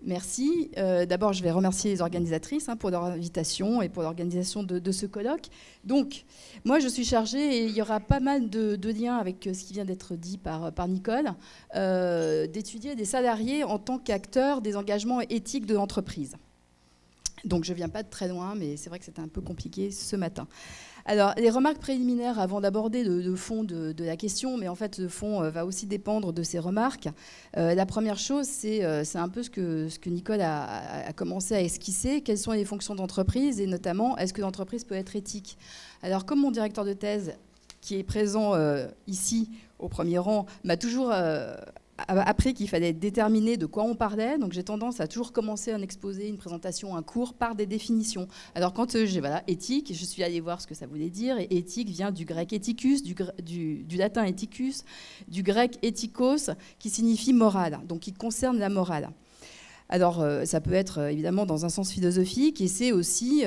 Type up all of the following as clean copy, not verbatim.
Merci. D'abord, je vais remercier les organisatrices pour leur invitation et pour l'organisation de ce colloque. Donc, moi, je suis chargée, et il y aura pas mal de liens avec ce qui vient d'être dit par Nicole, d'étudier des salariés en tant qu'acteurs des engagements éthiques de l'entreprise. Donc, je ne viens pas de très loin, mais c'est vrai que c'était un peu compliqué ce matin. Alors, les remarques préliminaires avant d'aborder le fond de la question, mais en fait, le fond va aussi dépendre de ces remarques. La première chose, c'est un peu ce que Nicole a commencé à esquisser. Quelles sont les fonctions d'entreprise et notamment, est-ce que l'entreprise peut être éthique? Alors, comme mon directeur de thèse, qui est présent ici, au premier rang, m'a toujours appris qu'il fallait déterminer de quoi on parlait, donc j'ai tendance à toujours commencer un exposé, une présentation, un cours par des définitions. Alors quand j'ai éthique, je suis allée voir ce que ça voulait dire, et éthique vient du grec ethicus, du latin ethicus, du grec ethikos, qui signifie morale, donc qui concerne la morale. Alors, ça peut être évidemment dans un sens philosophique, et c'est aussi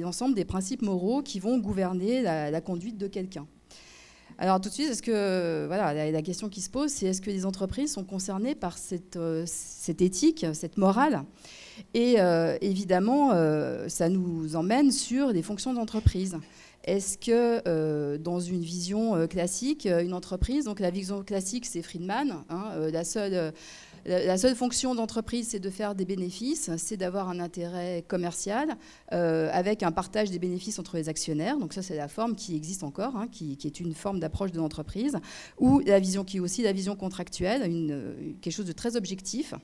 l'ensemble des principes moraux qui vont gouverner la conduite de quelqu'un. Alors tout de suite, la question qui se pose, c'est est-ce que les entreprises sont concernées par cette éthique, cette morale? Et évidemment, ça nous emmène sur les fonctions d'entreprise. Est-ce que dans une vision classique, une entreprise, donc la vision classique c'est Friedman, la seule fonction d'entreprise, c'est de faire des bénéfices, c'est d'avoir un intérêt commercial avec un partage des bénéfices entre les actionnaires. Donc ça, c'est la forme qui existe encore, qui est une forme d'approche de l'entreprise, ou la vision qui est aussi la vision contractuelle, quelque chose de très objectif,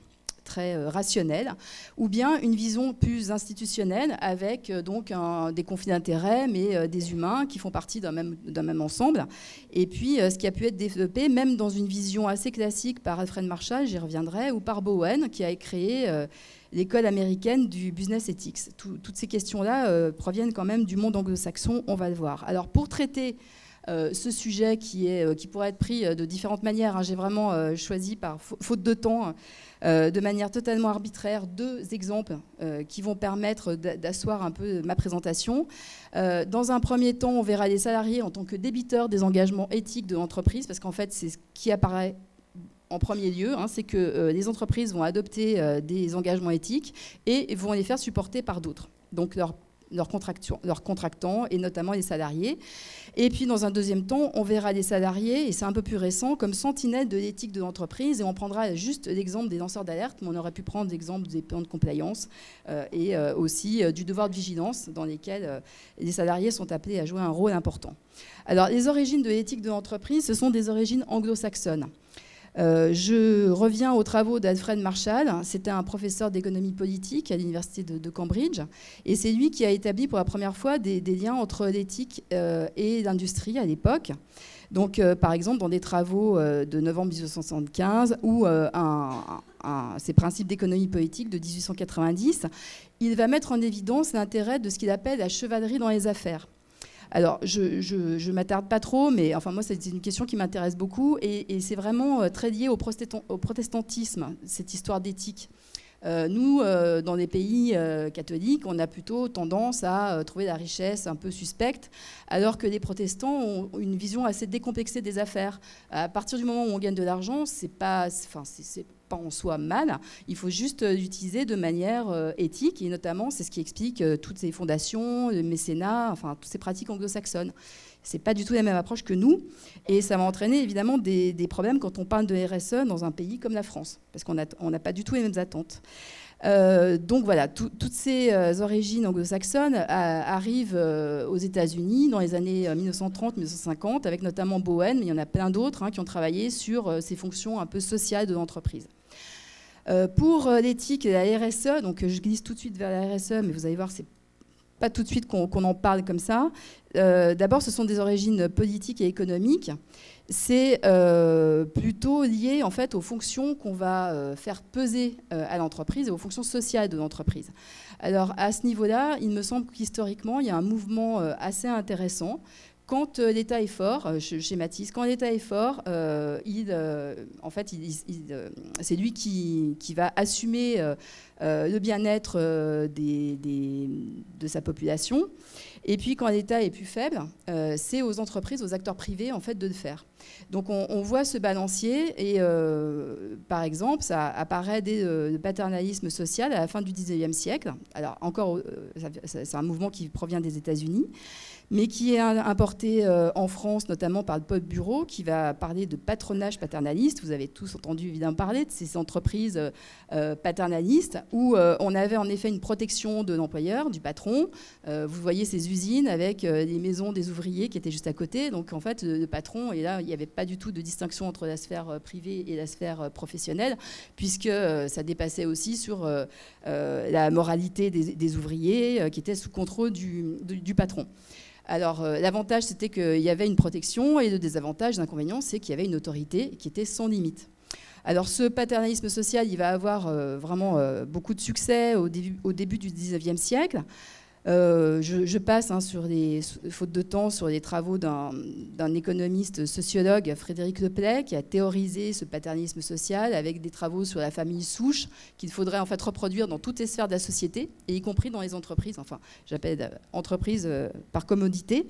très rationnel, ou bien une vision plus institutionnelle avec donc des conflits d'intérêts, mais des humains qui font partie d'un même ensemble. Et puis ce qui a pu être développé, même dans une vision assez classique par Alfred Marshall, j'y reviendrai, ou par Bowen, qui a créé l'école américaine du business ethics. Toutes ces questions-là proviennent quand même du monde anglo-saxon, on va le voir. Alors pour traiter ce sujet qui pourrait être pris de différentes manières, j'ai vraiment choisi par faute de temps, de manière totalement arbitraire, 2 exemples qui vont permettre d'asseoir un peu ma présentation. Dans un premier temps, on verra les salariés en tant que débiteurs des engagements éthiques de l'entreprise, parce qu'en fait, c'est ce qui apparaît en premier lieu, c'est que les entreprises vont adopter des engagements éthiques et vont les faire supporter par d'autres. Donc leurs contractants et notamment les salariés. Et puis dans un deuxième temps, on verra les salariés, et c'est un peu plus récent, comme sentinelles de l'éthique de l'entreprise, et on prendra juste l'exemple des lanceurs d'alerte, mais on aurait pu prendre l'exemple des plans de compliance et aussi du devoir de vigilance dans lesquels les salariés sont appelés à jouer un rôle important. Alors les origines de l'éthique de l'entreprise, ce sont des origines anglo-saxonnes. Je reviens aux travaux d'Alfred Marshall. C'était un professeur d'économie politique à l'université de Cambridge, et c'est lui qui a établi pour la première fois des liens entre l'éthique et l'industrie à l'époque. Donc, par exemple, dans des travaux de novembre 1875 ou ses principes d'économie politique de 1890, il va mettre en évidence l'intérêt de ce qu'il appelle la chevalerie dans les affaires. Alors, je ne m'attarde pas trop, mais enfin, moi, c'est une question qui m'intéresse beaucoup, et c'est vraiment très lié au protestantisme, cette histoire d'éthique. Nous, dans les pays catholiques, on a plutôt tendance à trouver la richesse un peu suspecte, alors que les protestants ont une vision assez décomplexée des affaires. À partir du moment où on gagne de l'argent, c'est pas en soi mal, il faut juste l'utiliser de manière éthique, et notamment, c'est ce qui explique toutes ces fondations, le mécénat, enfin, toutes ces pratiques anglo-saxonnes. C'est pas du tout la même approche que nous, et ça va entraîner évidemment des problèmes quand on parle de RSE dans un pays comme la France, parce qu'on n'a pas du tout les mêmes attentes. Donc voilà, toutes ces origines anglo-saxonnes arrivent aux États-Unis dans les années 1930-1950, avec notamment Bowen, mais il y en a plein d'autres qui ont travaillé sur ces fonctions un peu sociales de l'entreprise. Pour l'éthique et la RSE, donc je glisse tout de suite vers la RSE, mais vous allez voir, c'est pas tout de suite qu'on en parle comme ça. D'abord, ce sont des origines politiques et économiques. C'est plutôt lié en fait aux fonctions qu'on va faire peser à l'entreprise et aux fonctions sociales de l'entreprise. Alors à ce niveau-là, il me semble qu'historiquement, il y a un mouvement assez intéressant. Quand l'État est fort, je schématise, quand l'État est fort, c'est lui qui va assumer le bien-être de sa population. Et puis quand l'État est plus faible, c'est aux entreprises, aux acteurs privés en fait, de le faire. Donc on voit ce balancier et par exemple ça apparaît dès le paternalisme social à la fin du 19e siècle. Alors encore c'est un mouvement qui provient des États-Unis, mais qui est importé en France, notamment par le Politburo, qui va parler de patronage paternaliste. Vous avez tous entendu évidemment parler de ces entreprises paternalistes, où on avait en effet une protection de l'employeur, du patron. Vous voyez ces usines avec les maisons des ouvriers qui étaient juste à côté. Donc en fait, le patron, et là, il n'y avait pas du tout de distinction entre la sphère privée et la sphère professionnelle, puisque ça dépassait aussi sur la moralité des ouvriers qui étaient sous contrôle du patron. Alors, l'avantage, c'était qu'il y avait une protection, et le désavantage, l'inconvénient, c'est qu'il y avait une autorité qui était sans limite. Alors, ce paternalisme social, il va avoir vraiment beaucoup de succès au début du 19e siècle. Je passe, faute de temps, sur les travaux d'un économiste sociologue, Frédéric Leplay, qui a théorisé ce paternalisme social avec des travaux sur la famille souche qu'il faudrait en fait reproduire dans toutes les sphères de la société, et y compris dans les entreprises, enfin j'appelle entreprises par commodité.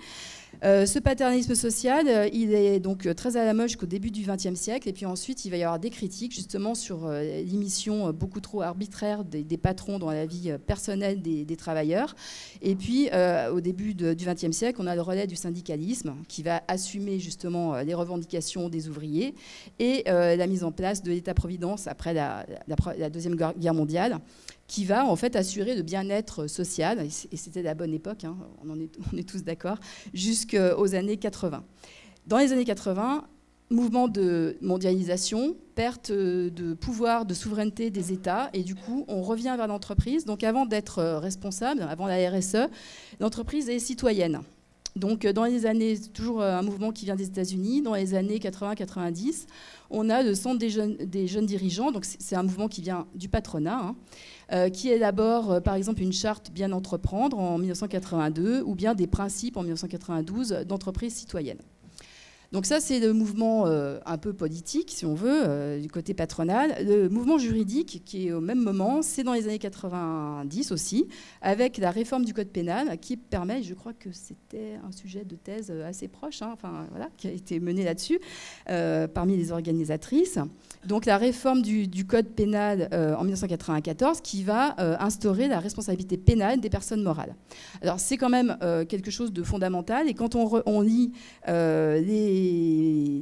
Ce paternalisme social, il est donc très à la mode jusqu'au début du XXe siècle, et puis ensuite il va y avoir des critiques justement sur l'immiscion beaucoup trop arbitraire des patrons dans la vie personnelle des travailleurs. Et puis au début du XXe siècle, on a le relais du syndicalisme qui va assumer justement les revendications des ouvriers et la mise en place de l'État-providence après la Deuxième Guerre mondiale, qui va en fait assurer le bien-être social, et c'était la bonne époque, hein, on est tous d'accord, jusqu'aux années 80. Dans les années 80, mouvement de mondialisation, perte de pouvoir, de souveraineté des États, et du coup, on revient vers l'entreprise. Donc avant d'être responsable, avant la RSE, l'entreprise est citoyenne. Donc dans les années, toujours un mouvement qui vient des États-Unis, dans les années 80-90, on a le Centre des jeunes dirigeants, donc c'est un mouvement qui vient du patronat, qui élabore par exemple une charte bien entreprendre en 1982, ou bien des principes en 1992 d'entreprise citoyenne. Donc ça, c'est le mouvement un peu politique, si on veut, du côté patronal. Le mouvement juridique, qui est au même moment, c'est dans les années 90 aussi, avec la réforme du code pénal, qui permet, je crois que c'était un sujet de thèse assez proche, enfin, voilà, qui a été mené là-dessus, parmi les organisatrices. Donc la réforme du code pénal en 1994, qui va instaurer la responsabilité pénale des personnes morales. Alors c'est quand même quelque chose de fondamental, et quand on lit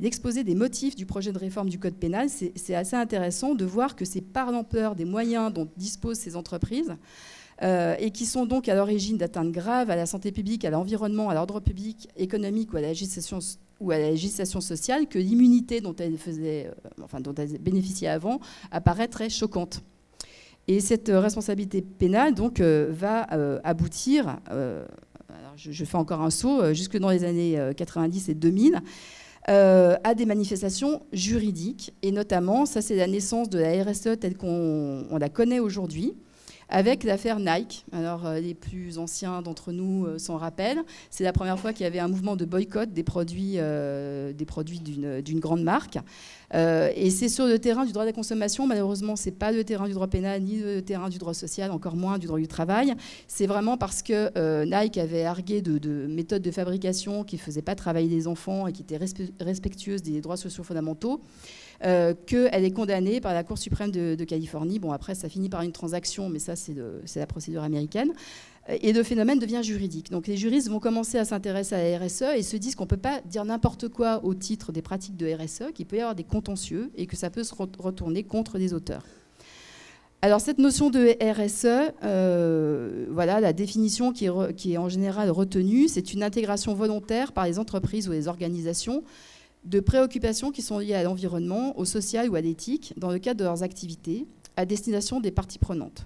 l'exposé des motifs du projet de réforme du code pénal, c'est assez intéressant de voir que c'est par l'ampleur des moyens dont disposent ces entreprises et qui sont donc à l'origine d'atteintes graves à la santé publique, à l'environnement, à l'ordre public, économique ou à la législation sociale, que l'immunité dont elles bénéficiaient avant apparaît très choquante. Et cette responsabilité pénale donc, va aboutir... Alors je fais encore un saut jusque dans les années 90 et 2000, à des manifestations juridiques. Et notamment, ça c'est la naissance de la RSE telle qu'on la connaît aujourd'hui, avec l'affaire Nike. Alors les plus anciens d'entre nous s'en rappellent. C'est la première fois qu'il y avait un mouvement de boycott des produits d'une grande marque. Et c'est sur le terrain du droit de la consommation. Malheureusement, ce n'est pas le terrain du droit pénal, ni le terrain du droit social, encore moins du droit du travail. C'est vraiment parce que Nike avait argué de méthodes de fabrication qui ne faisaient pas travailler les enfants et qui étaient respectueuses des droits sociaux fondamentaux, qu'elle est condamnée par la Cour suprême de Californie. Bon, après, ça finit par une transaction, mais ça, c'est la procédure américaine. Et le phénomène devient juridique. Donc les juristes vont commencer à s'intéresser à la RSE et se disent qu'on ne peut pas dire n'importe quoi au titre des pratiques de RSE, qu'il peut y avoir des contentieux et que ça peut se retourner contre les auteurs. Alors cette notion de RSE, voilà, la définition qui est en général retenue, c'est une intégration volontaire par les entreprises ou les organisations de préoccupations qui sont liées à l'environnement, au social ou à l'éthique dans le cadre de leurs activités à destination des parties prenantes.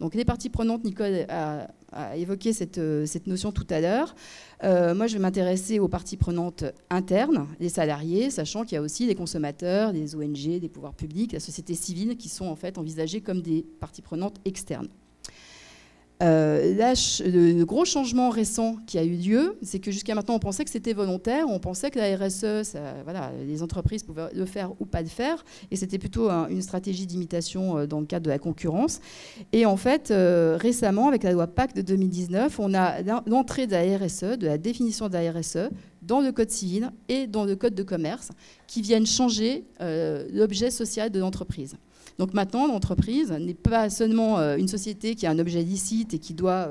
Donc les parties prenantes, Nicole a évoqué cette notion tout à l'heure. Moi, je vais m'intéresser aux parties prenantes internes, les salariés, sachant qu'il y a aussi les consommateurs, les ONG, les pouvoirs publics, la société civile, qui sont en fait envisagés comme des parties prenantes externes. Le gros changement récent qui a eu lieu, c'est que jusqu'à maintenant, on pensait que c'était volontaire, on pensait que la RSE, voilà, les entreprises pouvaient le faire ou pas le faire, et c'était plutôt une stratégie d'imitation dans le cadre de la concurrence. Et en fait, récemment, avec la loi Pacte de 2019, on a l'entrée de la RSE, de la définition de la RSE, dans le code civil et dans le code de commerce, qui viennent changer l'objet social de l'entreprise. Donc maintenant, l'entreprise n'est pas seulement une société qui a un objet licite et qui doit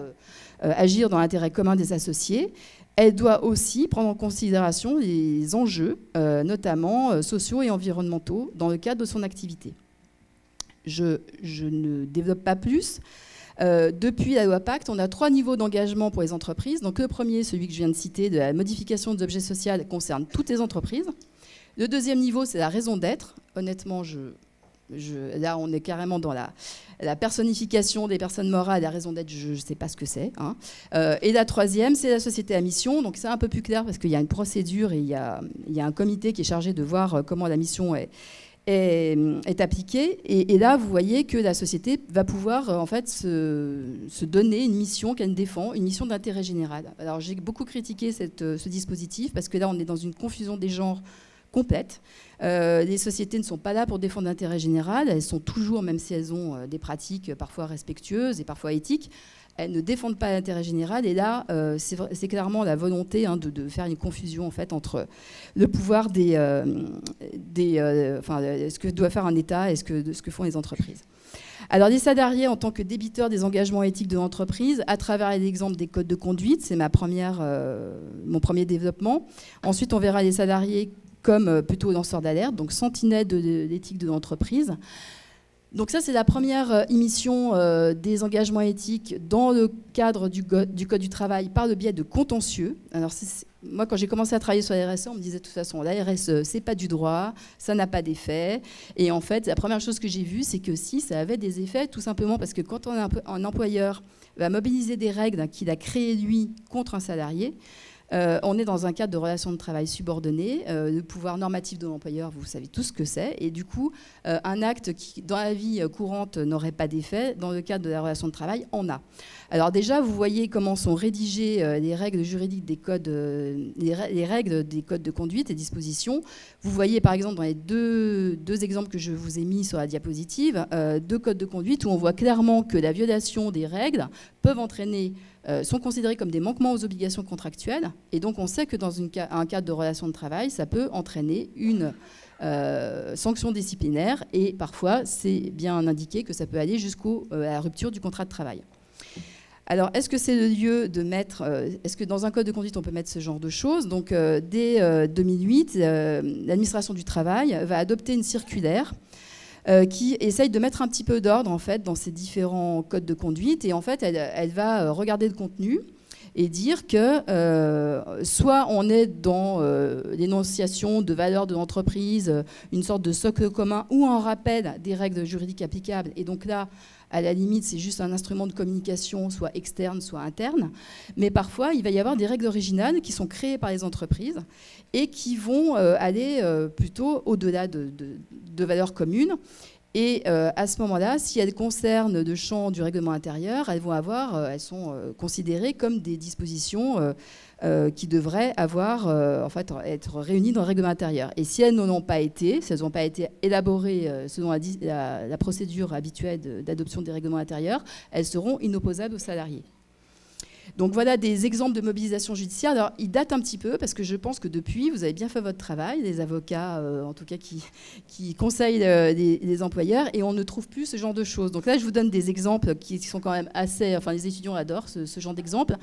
agir dans l'intérêt commun des associés, elle doit aussi prendre en considération les enjeux, notamment sociaux et environnementaux, dans le cadre de son activité. Je ne développe pas plus. Depuis la loi Pacte, on a 3 niveaux d'engagement pour les entreprises. Donc le premier, celui que je viens de citer, de la modification de l'objet social, concerne toutes les entreprises. Le deuxième niveau, c'est la raison d'être. Honnêtement, là, on est carrément dans la personnification des personnes morales. La raison d'être, je ne sais pas ce que c'est. Hein. Et la troisième, c'est la société à mission. Donc c'est un peu plus clair parce qu'il y a une procédure et il y a un comité qui est chargé de voir comment la mission est appliquée. Et là, vous voyez que la société va pouvoir en fait se donner une mission qu'elle défend, une mission d'intérêt général. Alors j'ai beaucoup critiqué ce dispositif parce que là, on est dans une confusion des genres complète. Les sociétés ne sont pas là pour défendre l'intérêt général. Elles sont toujours, même si elles ont des pratiques parfois respectueuses et parfois éthiques, elles ne défendent pas l'intérêt général. Et là, c'est clairement la volonté de faire une confusion en fait, entre le pouvoir ce que doit faire un État et ce que font les entreprises. Alors, les salariés, en tant que débiteurs des engagements éthiques de l'entreprise, à travers l'exemple des codes de conduite, c'est mon premier développement. Ensuite, on verra les salariés comme plutôt lanceurs d'alerte, donc sentinelles de l'éthique de l'entreprise. Donc ça, c'est la première émission des engagements éthiques dans le cadre du Code du travail par le biais de contentieux. Alors, moi, quand j'ai commencé à travailler sur la RSE, on me disait de toute façon, la RSE, c'est pas du droit, ça n'a pas d'effet. Et en fait, la première chose que j'ai vue, c'est que si, ça avait des effets, tout simplement parce que quand un employeur va mobiliser des règles qu'il a créées, lui, contre un salarié, on est dans un cadre de relation de travail subordonnée. Le pouvoir normatif de l'employeur, vous savez tous ce que c'est. Et du coup, un acte qui, dans la vie courante, n'aurait pas d'effet, dans le cadre de la relation de travail, en a. Alors déjà, vous voyez comment sont rédigées les règles juridiques des codes, les règles des codes de conduite et dispositions. Vous voyez, par exemple, dans les deux exemples que je vous ai mis sur la diapositive, 2 codes de conduite où on voit clairement que la violation des règles peuvent entraîner sont considérés comme des manquements aux obligations contractuelles. Et donc, on sait que dans un cadre de relation de travail, ça peut entraîner une sanction disciplinaire. Et parfois, c'est bien indiqué que ça peut aller jusqu'à la rupture du contrat de travail. Alors, est-ce que c'est le lieu de mettre... est-ce que dans un code de conduite, on peut mettre ce genre de choses? Donc, dès 2008, l'administration du travail va adopter une circulaire qui essaye de mettre un petit peu d'ordre en fait, dans ces différents codes de conduite. Et en fait, elle va regarder le contenu et dire que soit on est dans l'énonciation de valeurs de l'entreprise, une sorte de socle commun ou un rappel des règles juridiques applicables. Et donc là, à la limite, c'est juste un instrument de communication, soit externe, soit interne. Mais parfois, il va y avoir des règles originales qui sont créées par les entreprises et qui vont aller plutôt au-delà de valeurs communes. Et à ce moment-là, si elles concernent le champ du règlement intérieur, elles sont considérées comme des dispositions qui devraient en fait, être réunies dans le règlement intérieur. Et si elles n'en ont pas été, si elles n'ont pas été élaborées selon la procédure habituelle d'adoption des règlements intérieurs, elles seront inopposables aux salariés. Donc voilà des exemples de mobilisation judiciaire. Alors, ils datent un petit peu parce que je pense que depuis, vous avez bien fait votre travail, les avocats, en tout cas, qui conseillent les employeurs, et on ne trouve plus ce genre de choses. Donc là, je vous donne des exemples qui sont quand même assez... Enfin, les étudiants adorent ce genre d'exemples.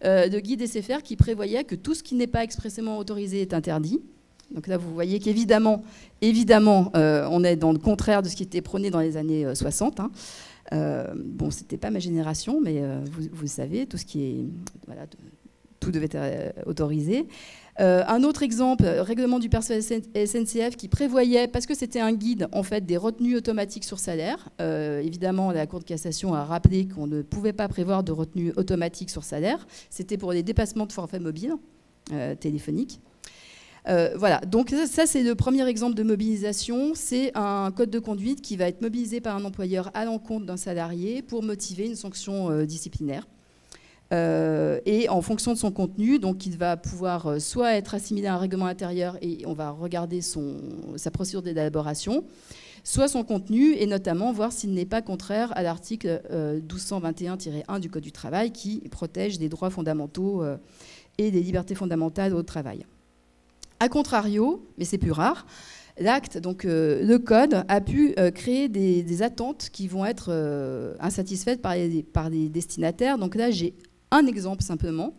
De Guy Desséfer qui prévoyait que tout ce qui n'est pas expressément autorisé est interdit. Donc là, vous voyez qu'évidemment, on est dans le contraire de ce qui était prôné dans les années 60. Hein. Bon, c'était pas ma génération, mais vous savez, tout ce qui est... Voilà, tout devait être autorisé. Un autre exemple, règlement du personnel SNCF qui prévoyait, parce que c'était un guide, en fait, des retenues automatiques sur salaire. Évidemment, la Cour de cassation a rappelé qu'on ne pouvait pas prévoir de retenue automatique sur salaire. C'était pour les dépassements de forfait mobile téléphonique. Voilà, donc ça c'est le premier exemple de mobilisation. C'est un code de conduite qui va être mobilisé par un employeur à l'encontre d'un salarié pour motiver une sanction disciplinaire. Et en fonction de son contenu, donc il va pouvoir soit être assimilé à un règlement intérieur et on va regarder sa procédure d'élaboration, soit son contenu et notamment voir s'il n'est pas contraire à l'article 1221-1 du Code du travail qui protège des droits fondamentaux et des libertés fondamentales au travail. A contrario, mais c'est plus rare, l'acte, donc le code, a pu créer des attentes qui vont être insatisfaites par les destinataires. Donc là, j'ai un exemple simplement.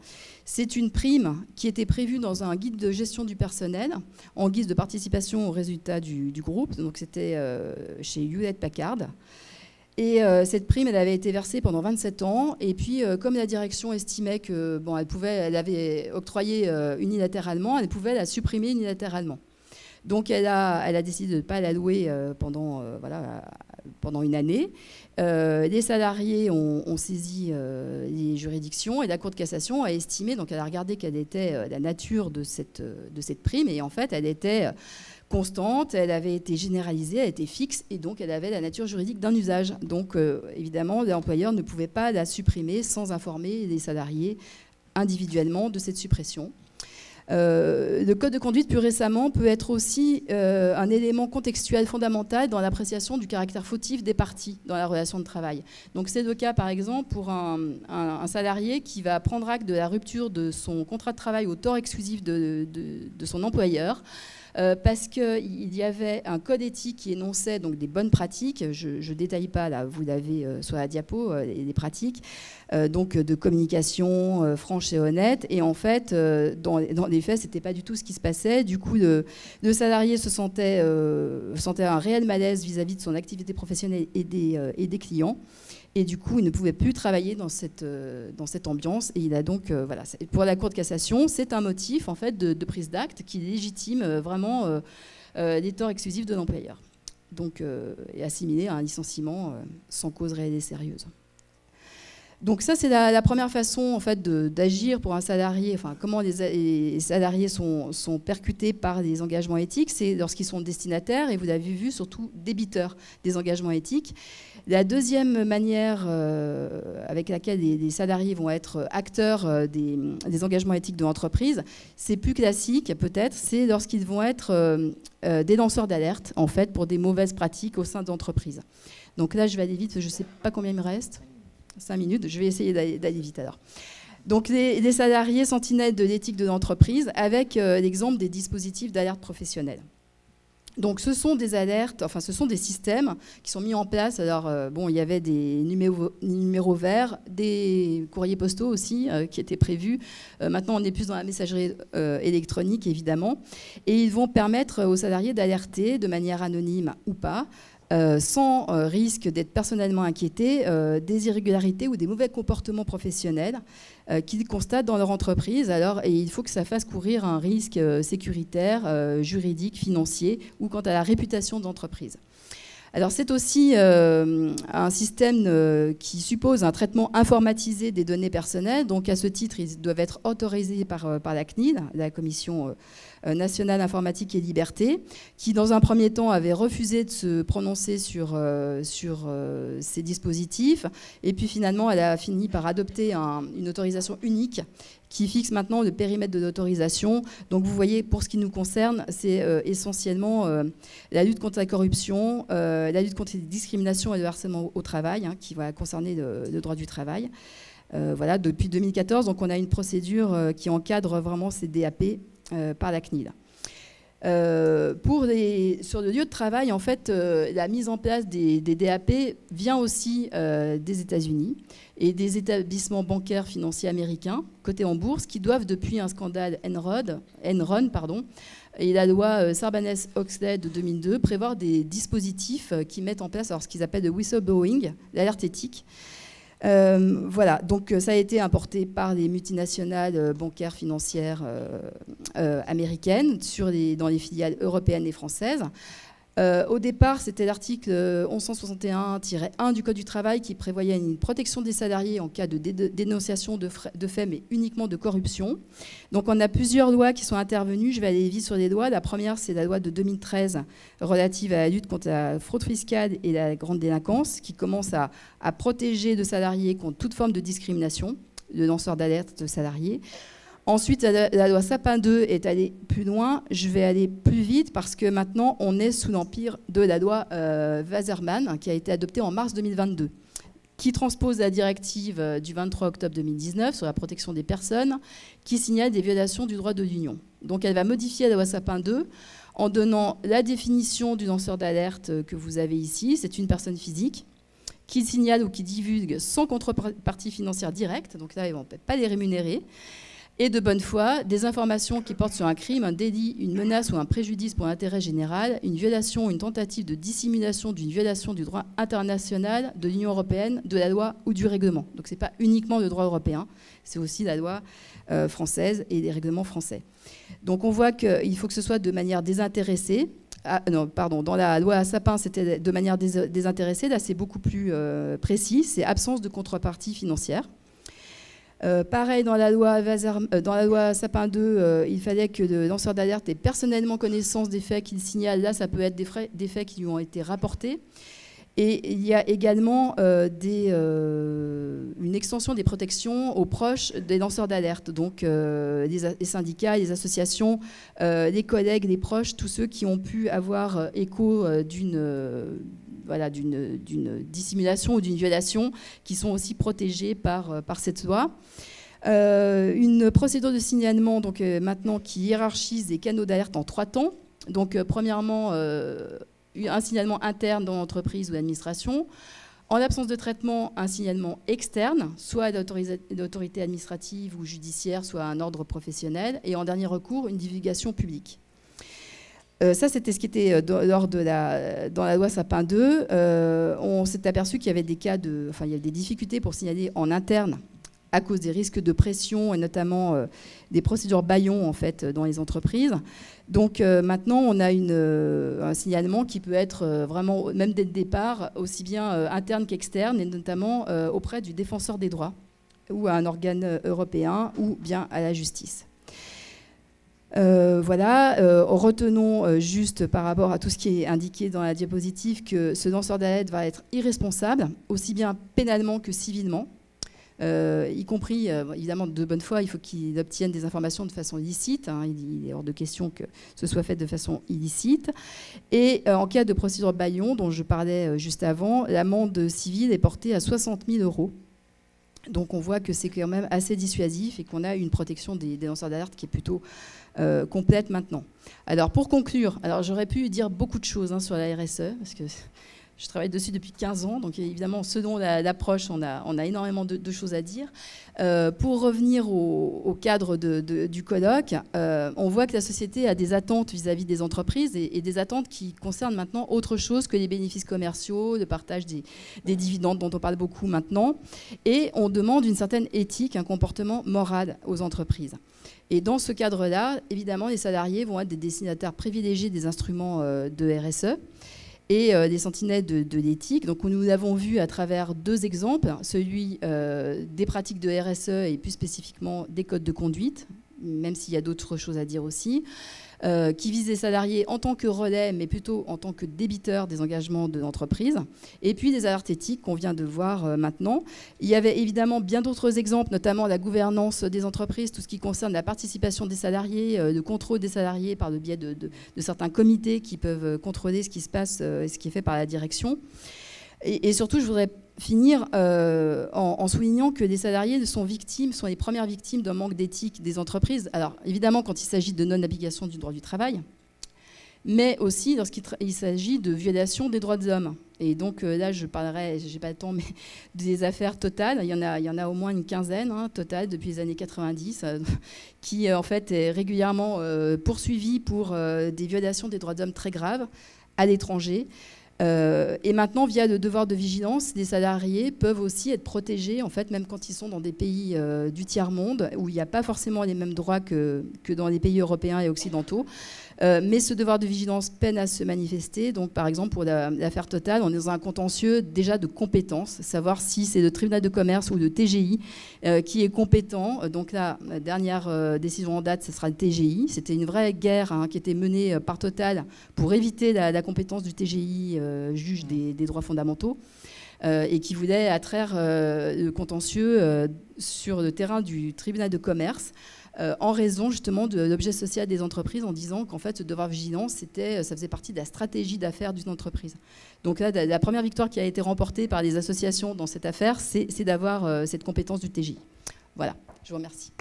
C'est une prime qui était prévue dans un guide de gestion du personnel en guise de participation aux résultats du groupe. Donc c'était chez Hewlett-Packard. Et cette prime, elle avait été versée pendant 27 ans. Et puis, comme la direction estimait que, bon, elle avait octroyé unilatéralement, elle pouvait la supprimer unilatéralement. Donc, elle a décidé de ne pas l'allouer pendant une année. Les salariés ont saisi les juridictions et la Cour de cassation a estimé, donc elle a regardé quelle était la nature de cette prime. Et en fait, elle était constante, elle avait été généralisée, elle était fixe et donc elle avait la nature juridique d'un usage. Donc évidemment, l'employeur ne pouvait pas la supprimer sans informer les salariés individuellement de cette suppression. Le code de conduite, plus récemment, peut être aussi un élément contextuel fondamental dans l'appréciation du caractère fautif des parties dans la relation de travail. Donc c'est le cas, par exemple, pour un salarié qui va prendre acte de la rupture de son contrat de travail au tort exclusif de son employeur, parce qu'il y avait un code éthique qui énonçait donc des bonnes pratiques. Je ne détaille pas, là, vous l'avez sur la diapo, les pratiques donc de communication franche et honnête. Et en fait, dans les faits, ce n'était pas du tout ce qui se passait. Du coup, le salarié sentait un réel malaise vis-à-vis de son activité professionnelle et des clients. Et du coup, il ne pouvait plus travailler dans cette ambiance. Et il a donc, voilà, pour la Cour de cassation, c'est un motif en fait de prise d'acte qui légitime vraiment les torts exclusifs de l'employeur. Donc, est assimilé à un licenciement sans cause réelle et sérieuse. Donc ça, c'est la première façon en fait, d'agir pour un salarié, enfin, comment les salariés sont percutés par les engagements éthiques, c'est lorsqu'ils sont destinataires, et vous l'avez vu, surtout débiteurs des engagements éthiques. La deuxième manière avec laquelle les salariés vont être acteurs des engagements éthiques de l'entreprise, c'est plus classique peut-être, c'est lorsqu'ils vont être des lanceurs d'alerte en fait, pour des mauvaises pratiques au sein de l'entreprise. Donc là, je vais aller vite, je ne sais pas combien il me reste. 5 minutes, je vais essayer d'aller vite alors. Donc les salariés sentinelles de l'éthique de l'entreprise avec l'exemple des dispositifs d'alerte professionnelle. Donc ce sont des alertes, enfin ce sont des systèmes qui sont mis en place. Alors bon, il y avait des numéros verts, des courriers postaux aussi qui étaient prévus. Maintenant on est plus dans la messagerie électronique évidemment. Et ils vont permettre aux salariés d'alerter de manière anonyme ou pas, sans risque d'être personnellement inquiétés des irrégularités ou des mauvais comportements professionnels qu'ils constatent dans leur entreprise. Alors, et il faut que ça fasse courir un risque sécuritaire, juridique, financier ou quant à la réputation de l'entreprise. Alors c'est aussi un système qui suppose un traitement informatisé des données personnelles. Donc à ce titre, ils doivent être autorisés par la CNIL, la Commission nationale informatique et liberté, qui dans un premier temps avait refusé de se prononcer sur ces dispositifs. Et puis finalement, elle a fini par adopter une autorisation unique qui fixe maintenant le périmètre de l'autorisation. Donc vous voyez, pour ce qui nous concerne, c'est essentiellement la lutte contre la corruption, la lutte contre les discriminations et le harcèlement au travail, hein, qui va concerner le droit du travail. Voilà, depuis 2014, donc on a une procédure qui encadre vraiment ces DAP par la CNIL. Sur le lieu de travail, en fait, la mise en place des DAP vient aussi des États-Unis et des établissements bancaires financiers américains cotés en bourse qui doivent, depuis un scandale Enron, et la loi Sarbanes-Oxley de 2002, prévoir des dispositifs qui mettent en place alors, ce qu'ils appellent le whistleblowing, l'alerte éthique. Voilà, donc ça a été importé par les multinationales bancaires financières américaines dans les filiales européennes et françaises. Au départ, c'était l'article 1161-1 du Code du travail qui prévoyait une protection des salariés en cas de dénonciation de faits, mais uniquement de corruption. Donc on a plusieurs lois qui sont intervenues. Je vais aller vite sur les lois. La première, c'est la loi de 2013 relative à la lutte contre la fraude fiscale et la grande délinquance, qui commence à protéger les salariés contre toute forme de discrimination, le lanceur d'alerte de salariés. Ensuite, la loi Sapin 2 est allée plus loin. Je vais aller plus vite parce que maintenant, on est sous l'empire de la loi Wasserman, qui a été adoptée en mars 2022, qui transpose la directive du 23 octobre 2019 sur la protection des personnes, qui signale des violations du droit de l'Union. Donc, elle va modifier la loi Sapin 2 en donnant la définition du lanceur d'alerte que vous avez ici. C'est une personne physique qui signale ou qui divulgue sans contrepartie financière directe. Donc là, ils ne vont peut-être pas les rémunérer. Et de bonne foi, des informations qui portent sur un crime, un délit, une menace ou un préjudice pour l'intérêt général, une violation ou une tentative de dissimulation d'une violation du droit international, de l'Union européenne, de la loi ou du règlement. Donc ce n'est pas uniquement le droit européen, c'est aussi la loi française et les règlements français. Donc on voit qu'il faut que ce soit de manière désintéressée. Dans la loi Sapin, c'était de manière désintéressée. Là, c'est beaucoup plus précis, c'est absence de contrepartie financière. Pareil, dans la loi Sapin 2, il fallait que le lanceur d'alerte ait personnellement connaissance des faits qu'il signale. Là, ça peut être des faits qui lui ont été rapportés. Et il y a également une extension des protections aux proches des lanceurs d'alerte, donc les syndicats, les associations, les collègues, les proches, tous ceux qui ont pu avoir écho d'une dissimulation ou d'une violation, qui sont aussi protégés par cette loi. Une procédure de signalement donc, maintenant qui hiérarchise les canaux d'alerte en 3 temps. Donc premièrement, un signalement interne dans l'entreprise ou l'administration. En l'absence de traitement, un signalement externe, soit à l'autorité administrative ou judiciaire, soit à un ordre professionnel. Et en dernier recours, une divulgation publique. Ça, c'était ce qui était dans la loi Sapin 2. On s'est aperçu qu'il y avait il y avait des difficultés pour signaler en interne à cause des risques de pression et notamment des procédures bâillons en fait, dans les entreprises. Donc maintenant, on a un signalement qui peut être vraiment, même dès le départ, aussi bien interne qu'externe, et notamment auprès du défenseur des droits ou à un organe européen ou bien à la justice. Retenons juste par rapport à tout ce qui est indiqué dans la diapositive que ce lanceur d'alerte va être irresponsable, aussi bien pénalement que civilement, y compris, évidemment, de bonne foi, il faut qu'il obtienne des informations de façon illicite. Il est hors de question que ce soit fait de façon illicite. Et en cas de procédure bâillon, dont je parlais juste avant, l'amende civile est portée à 60 000 €. Donc on voit que c'est quand même assez dissuasif et qu'on a une protection des lanceurs d'alerte qui est plutôt complète maintenant. Alors pour conclure, j'aurais pu dire beaucoup de choses sur la RSE, parce que je travaille dessus depuis 15 ans, donc évidemment, selon l'approche, on a énormément de choses à dire. Pour revenir au cadre du colloque, on voit que la société a des attentes vis-à-vis des entreprises et des attentes qui concernent maintenant autre chose que les bénéfices commerciaux, le partage des dividendes dont on parle beaucoup maintenant. Et on demande une certaine éthique, un comportement moral aux entreprises. Et dans ce cadre-là, évidemment, les salariés vont être des destinataires privilégiés des instruments de RSE et des sentinelles de l'éthique. Donc nous l'avons vu à travers 2 exemples, celui des pratiques de RSE et plus spécifiquement des codes de conduite, même s'il y a d'autres choses à dire aussi, qui visent les salariés en tant que relais, mais plutôt en tant que débiteurs des engagements de l'entreprise, et puis des alertes éthiques qu'on vient de voir maintenant. Il y avait évidemment bien d'autres exemples, notamment la gouvernance des entreprises, tout ce qui concerne la participation des salariés, le contrôle des salariés par le biais de certains comités qui peuvent contrôler ce qui se passe et ce qui est fait par la direction. Et surtout, je voudrais finir en soulignant que les salariés sont les premières victimes d'un manque d'éthique des entreprises. Alors, évidemment, quand il s'agit de non-application du droit du travail, mais aussi lorsqu'il s'agit de violation des droits de l'homme. Et donc là, je parlerai, je n'ai pas le temps, mais des affaires Total. Il y en a au moins une quinzaine, Total, depuis les années 90, qui en fait est régulièrement poursuivi pour des violations des droits de l'homme très graves à l'étranger. Et maintenant, via le devoir de vigilance, les salariés peuvent aussi être protégés, en fait, même quand ils sont dans des pays du tiers-monde, où il n'y a pas forcément les mêmes droits que dans les pays européens et occidentaux. Mais ce devoir de vigilance peine à se manifester. Donc, par exemple, pour l'affaire Total, on est dans un contentieux déjà de compétence, savoir si c'est le tribunal de commerce ou le TGI qui est compétent. Donc là, la dernière décision en date, ce sera le TGI. C'était une vraie guerre qui était menée par Total pour éviter la compétence du TGI, juge des droits fondamentaux, et qui voulait attraire le contentieux sur le terrain du tribunal de commerce, en raison justement de l'objet social des entreprises, en disant qu'en fait ce devoir de vigilance, ça faisait partie de la stratégie d'affaires d'une entreprise. Donc là, la première victoire qui a été remportée par les associations dans cette affaire, c'est d'avoir cette compétence du TGI. Voilà, je vous remercie.